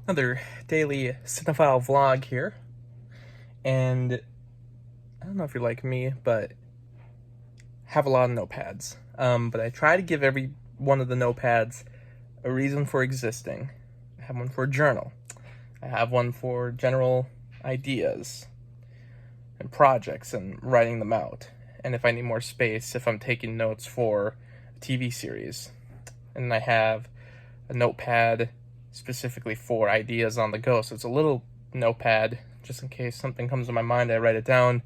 Another daily cinephile vlog here, and I don't know if you're like me, but have a lot of notepads. But I try to give every one of the notepads a reason for existing. I have one for a journal. I have one for general ideas and projects and writing them out. And if I need more space, if I'm taking notes for a TV series. And I have a notepad specifically for ideas on the go. So it's a little notepad just in case something comes to my mind. I write it down.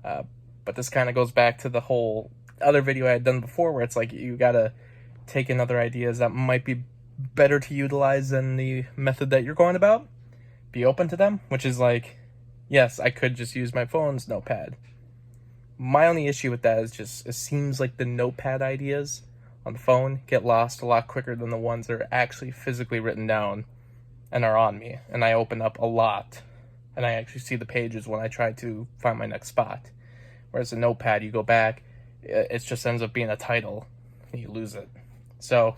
But this kind of goes back to the whole other video I had done before, where it's like you gotta take in other ideas that might be better to utilize than the method that you're going about. Be open to them, which is like, yes, I could just use my phone's notepad. My only issue with that is just it seems like the notepad ideas on the phone get lost a lot quicker than the ones that are actually physically written down and are on me. And I open up a lot and I actually see the pages when I try to find my next spot. Whereas a notepad, you go back, it just ends up being a title and you lose it. So,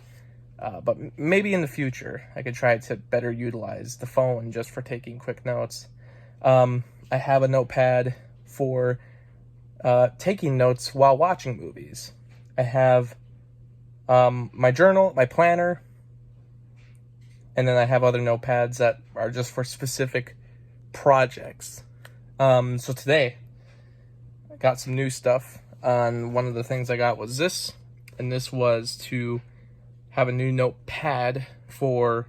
but maybe in the future, I could try to better utilize the phone just for taking quick notes. I have a notepad for taking notes while watching movies. I have my journal, my planner, and then I have other notepads that are just for specific projects. So today, I got some new stuff. And one of the things I got was this, and this was to have a new notepad for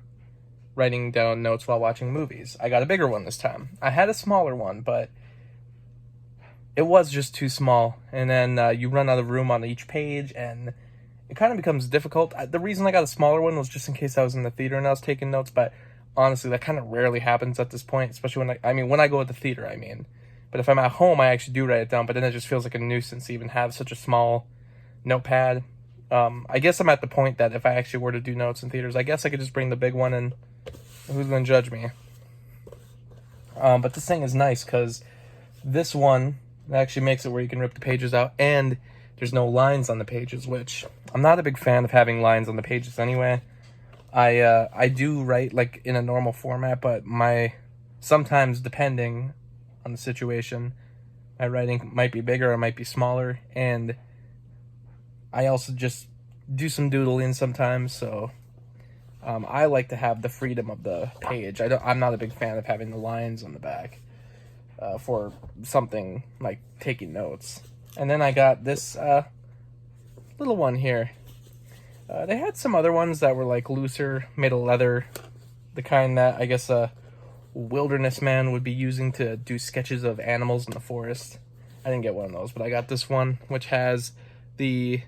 writing down notes while watching movies. I got a bigger one this time. I had a smaller one, but it was just too small. And then you run out of room on each page, and it kind of becomes difficult. The reason I got a smaller one was just in case I was in the theater and I was taking notes, but honestly, that kind of rarely happens at this point, especially when I go to the theater, I mean. But if I'm at home, I actually do write it down, but then it just feels like a nuisance to even have such a small notepad. I guess I'm at the point that if I actually were to do notes in theaters, I guess I could just bring the big one, and who's going to judge me? But this thing is nice because this one actually makes it where you can rip the pages out, and there's no lines on the pages, which I'm not a big fan of having lines on the pages anyway. I do write like in a normal format, but sometimes depending on the situation, my writing might be bigger or might be smaller, and I also just do some doodling sometimes, so I like to have the freedom of the page. I'm not a big fan of having the lines on the back for something like taking notes. And then I got this little one here. They had some other ones that were like looser, made of leather, the kind that I guess a wilderness man would be using to do sketches of animals in the forest. I didn't get one of those, but I got this one, which has the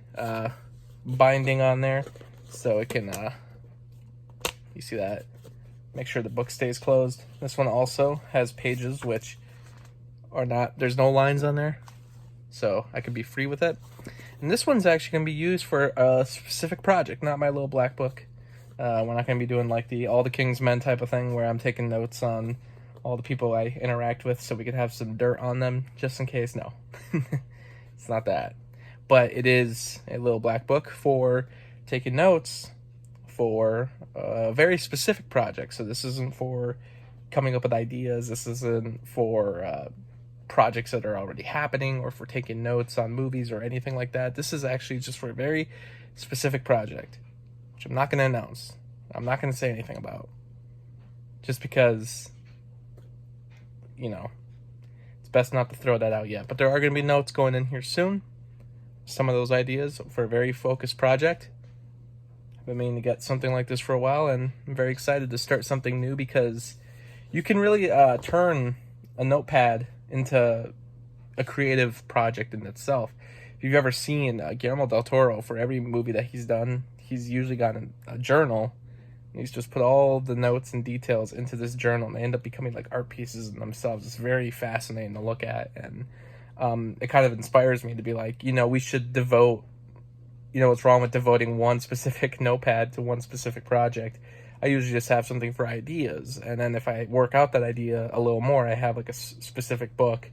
binding on there, so it can, you see that, make sure the book stays closed. This one also has pages which are not, there's no lines on there, so I could be free with it. And this one's actually going to be used for a specific project, not my little black book. We're not going to be doing like the All the King's Men type of thing where I'm taking notes on all the people I interact with so we could have some dirt on them just in case. No, it's not that. But it is a little black book for taking notes for a very specific project. So this isn't for coming up with ideas. This isn't for projects that are already happening or for taking notes on movies or anything like that. This is actually just for a very specific project, which I'm not going to announce. I'm not going to say anything about. Just because, it's best not to throw that out yet. But there are going to be notes going in here soon. Some of those ideas for a very focused project. I've been meaning to get something like this for a while, and I'm very excited to start something new because you can really turn a notepad into a creative project in itself. If you've ever seen Guillermo del Toro, for every movie that he's done, he's usually got a journal, and he's just put all the notes and details into this journal, and they end up becoming like art pieces in themselves. It's very fascinating to look at, and it kind of inspires me to be like, we should devote, what's wrong with devoting one specific notepad to one specific project? I usually just have something for ideas, and then if I work out that idea a little more, I have like a specific book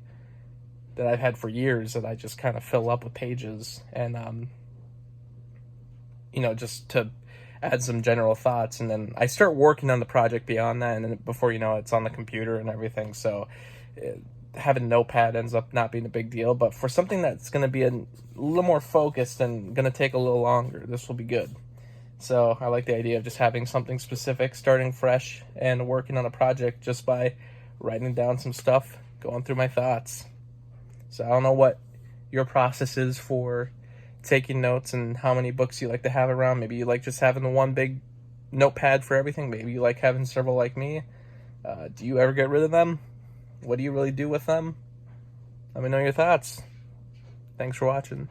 that I've had for years that I just kind of fill up with pages, and just to add some general thoughts, and then I start working on the project beyond that, and then before you know it, it's on the computer and everything. So having Notepad ends up not being a big deal, but for something that's going to be a little more focused and going to take a little longer, this will be good. So I like the idea of just having something specific, starting fresh, and working on a project just by writing down some stuff, going through my thoughts. So I don't know what your process is for taking notes and how many books you like to have around. Maybe you like just having the one big notepad for everything. Maybe you like having several like me. Do you ever get rid of them? What do you really do with them? Let me know your thoughts. Thanks for watching.